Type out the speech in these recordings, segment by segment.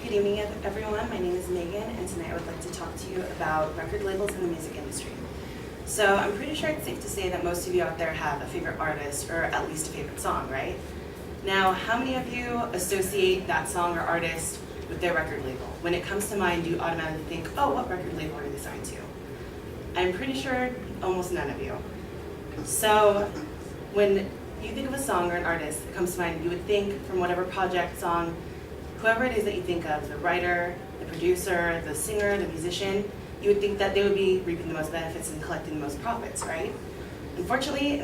Good evening, everyone. My name is Megan, and tonight I would like to talk to you about record labels in the music industry. So I'm pretty sure it's safe to say that most of you out there have a favorite artist, or at least a favorite song, right? Now, how many of you associate that song or artist with their record label? When it comes to mind, you automatically think, oh, what record label are they signed to? I'm pretty sure almost none of you. So when you think of a song or an artist that comes to mind, you would think from whatever project, song, whoever it is that you think of, the writer, the producer, the singer, the musician, you would think that they would be reaping the most benefits and collecting the most profits, right? Unfortunately,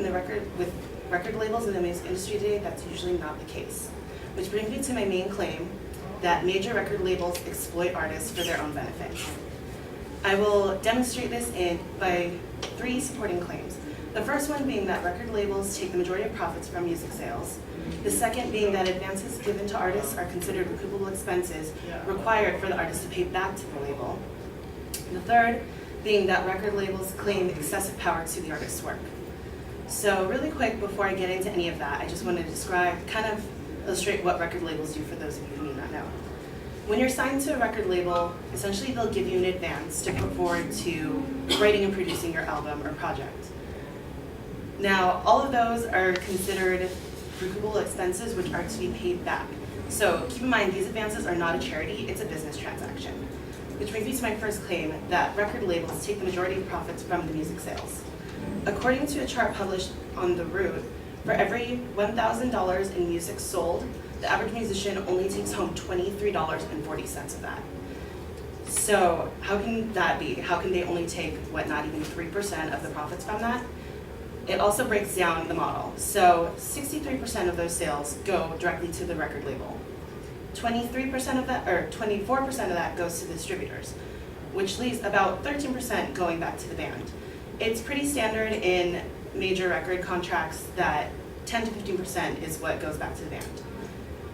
with record labels in the music industry today, that's usually not the case. Which brings me to my main claim, that major record labels exploit artists for their own benefit. I will demonstrate this by 3 supporting claims. The first one being that record labels take the majority of profits from music sales. The second being that advances given to artists are considered recoupable expenses required for the artist to pay back to the label. The third being that record labels claim excessive power to the artist's work. So really quick, before I get into any of that, I just want to describe, kind of illustrate what record labels do for those of you who may not know. When you're signed to a record label, essentially they'll give you an advance to put forward to writing and producing your album or project. Now, all of those are considered recoupable expenses which are to be paid back. So keep in mind, these advances are not a charity, it's a business transaction. Which brings me to my first claim, that record labels take the majority of profits from the music sales. According to a chart published on The Root, for every $1,000 in music sold, the average musician only takes home $23.40 of that. So how can that be? How can they only take, not even 3% of the profits from that? It also breaks down the model. So 63% of those sales go directly to the record label. 23% of that, or 24% of that goes to the distributors, which leaves about 13% going back to the band. It's pretty standard in major record contracts that 10 to 15% is what goes back to the band.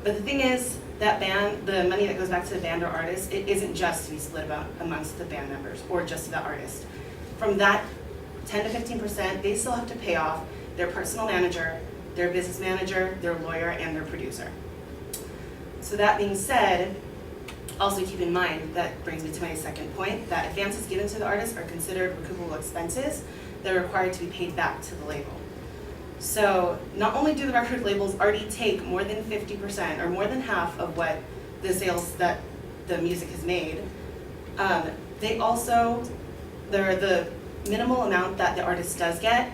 But the thing is, that the money that goes back to the band or artist, it isn't just to be split amongst the band members or just to the artist. From that 10 to 15%, they still have to pay off their personal manager, their business manager, their lawyer, and their producer. So that being said, also keep in mind, that brings me to my second point, that advances given to the artist are considered recoupable expenses that are required to be paid back to the label. So not only do the record labels already take more than 50% or more than half of what the sales that the music has made, the minimal amount that the artist does get,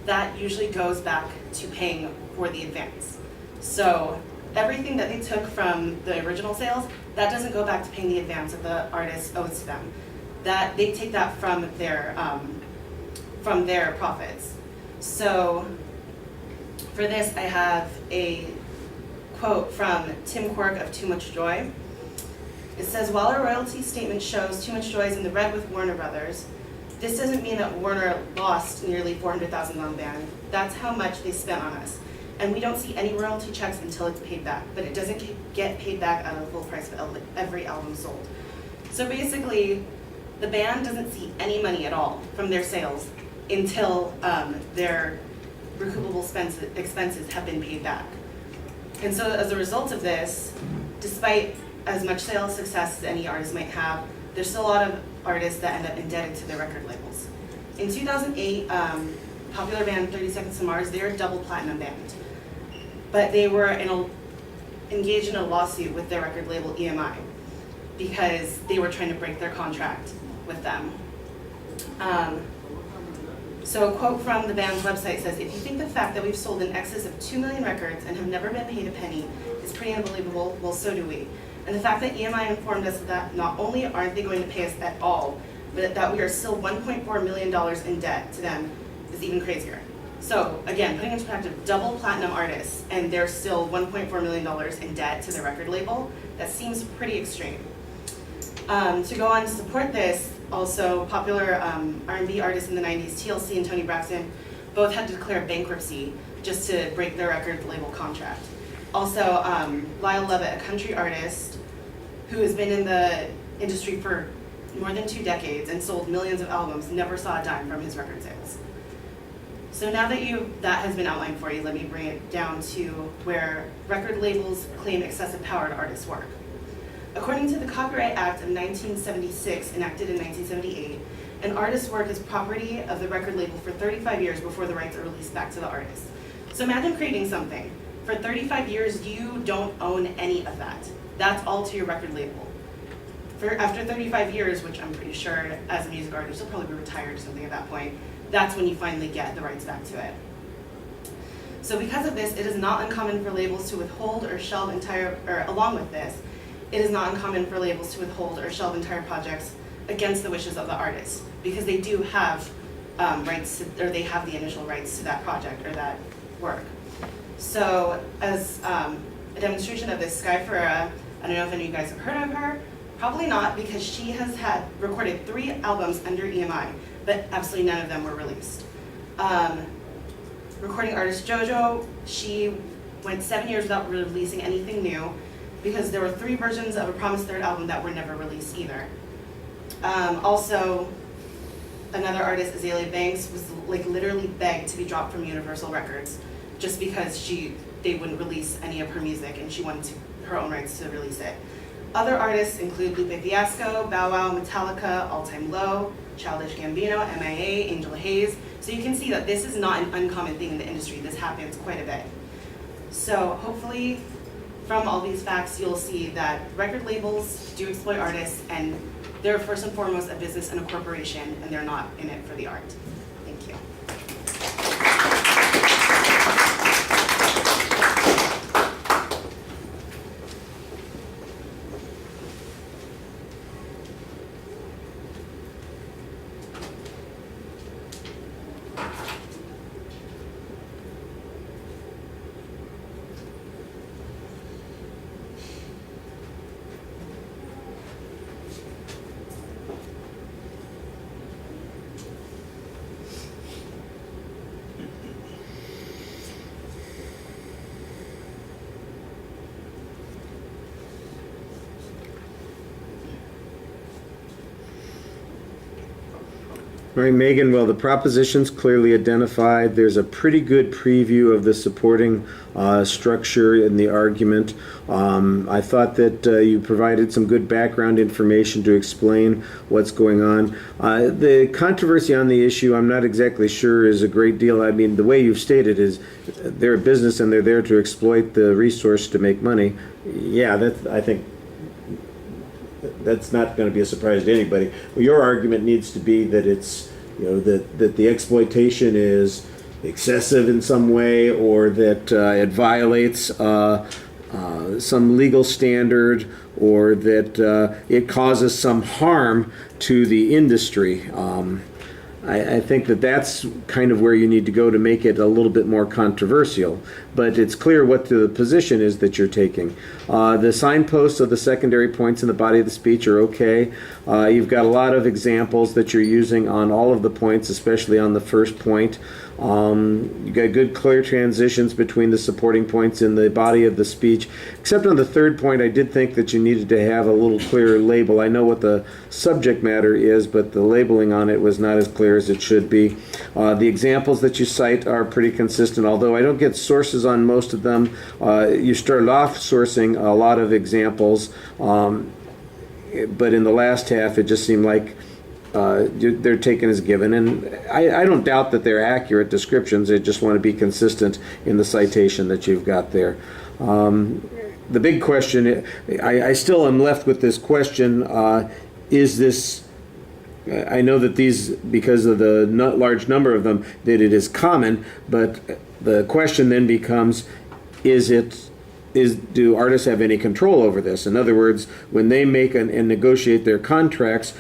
that usually goes back to paying for the advance. So everything that they took from the original sales, that doesn't go back to paying the advance that the artist owes to them. That they take that from their profits. So for this, I have a quote from Tim Quirk of Too Much Joy. It says, "While our royalty statement shows Too Much Joy is in the red with Warner Brothers, this doesn't mean that Warner lost nearly $400,000 on the band. That's how much they spent on us. And we don't see any royalty checks until it's paid back, but it doesn't get paid back out of the full price of every album sold." So basically, the band doesn't see any money at all from their sales until their recoupable expenses have been paid back. And so as a result of this, despite as much sales success as any artist might have, there's still a lot of artists that end up indebted to their record labels. In 2008, popular band 30 Seconds to Mars, they're a double platinum band. But they were engaged in a lawsuit with their record label EMI because they were trying to break their contract with them. So a quote from the band's website says, "If you think the fact that we've sold in excess of 2 million records and have never been paid a penny is pretty unbelievable, well, so do we. And the fact that EMI informed us that not only aren't they going to pay us at all, but that we are still $1.4 million in debt to them is even crazier." So again, putting into perspective, double platinum artists, and they're still $1.4 million in debt to their record label, that seems pretty extreme. To go on to support this, also popular R&B artists in the 90s, TLC and Toni Braxton, both had to declare bankruptcy just to break their record label contract. Also, Lyle Lovett, a country artist who has been in the industry for more than 2 decades and sold millions of albums, never saw a dime from his record sales. So now that that has been outlined for you, let me bring it down to where record labels claim excessive power to artists' work. According to the Copyright Act of 1976, enacted in 1978, an artist's work is property of the record label for 35 years before the rights are released back to the artist. So imagine creating something. For 35 years, you don't own any of that. That's all to your record label. After 35 years, which I'm pretty sure as a music artist, you'll probably be retired or something at that point, that's when you finally get the rights back to it. So because of this, it is not uncommon for labels to withhold or shelve along with this, it is not uncommon for labels to withhold or shelve entire projects against the wishes of the artist, because they do have rights to, or they have the initial rights to that project or that work. So as a demonstration of this, Sky Ferreira, I don't know if any of you guys have heard of her, probably not, because she has recorded 3 albums under EMI, but absolutely none of them were released. Recording artist JoJo, she went 7 years without releasing anything new because there were 3 versions of a promised third album that were never released either. Also, another artist, Azalea Banks, was like literally begged to be dropped from Universal Records just because they wouldn't release any of her music and she wanted her own rights to release it. Other artists include Lupe Fiasco, Bow Wow, Metallica, All Time Low, Childish Gambino, MIA, Angel Hayes. So you can see that this is not an uncommon thing in the industry. This happens quite a bit. So hopefully from all these facts, you'll see that record labels do exploit artists, and they're first and foremost a business and a corporation, and they're not in it for the art. Thank you. All right, Megan, well, the proposition's clearly identified. There's a pretty good preview of the supporting structure in the argument. I thought that you provided some good background information to explain what's going on. The controversy on the issue, I'm not exactly sure is a great deal. I mean, the way you've stated is they're a business and they're there to exploit the resource to make money. Yeah, I think that's not going to be a surprise to anybody. Well, your argument needs to be that it's, that the exploitation is excessive in some way, or that it violates some legal standard, or that it causes some harm to the industry. I think that that's kind of where you need to go to make it a little bit more controversial. But it's clear what the position is that you're taking. The signposts of the secondary points in the body of the speech are okay. You've got a lot of examples that you're using on all of the points, especially on the first point. You've got good clear transitions between the supporting points in the body of the speech. Except on the third point, I did think that you needed to have a little clearer label. I know what the subject matter is, but the labeling on it was not as clear as it should be. The examples that you cite are pretty consistent, although I don't get sources on most of them. You started off sourcing a lot of examples, but in the last half it just seemed like they're taken as given, and I don't doubt that they're accurate descriptions. I just want to be consistent in the citation that you've got there. The big question, I still am left with this question, is this, I know that these, because of the large number of them, that it is common, but the question then becomes, do artists have any control over this? In other words, when they make and negotiate their contracts,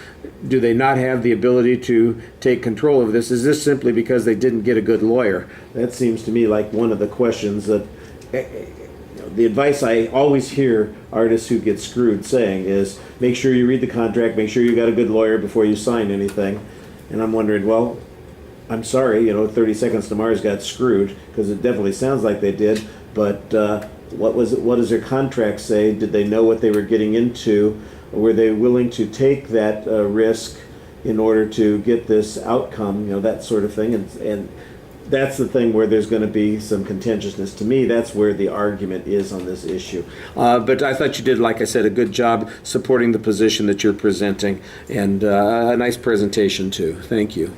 do they not have the ability to take control of this? Is this simply because they didn't get a good lawyer? That seems to me like one of the questions that, the advice I always hear artists who get screwed saying is, make sure you read the contract, make sure you got a good lawyer before you sign anything. And I'm wondering, well, I'm sorry, 30 Seconds to Mars got screwed, because it definitely sounds like they did, but what does their contract say? Did they know what they were getting into? Were they willing to take that risk in order to get this outcome, that sort of thing? And that's the thing where there's going to be some contentiousness. To me, that's where the argument is on this issue. But I thought you did, like I said, a good job supporting the position that you're presenting, and a nice presentation too. Thank you.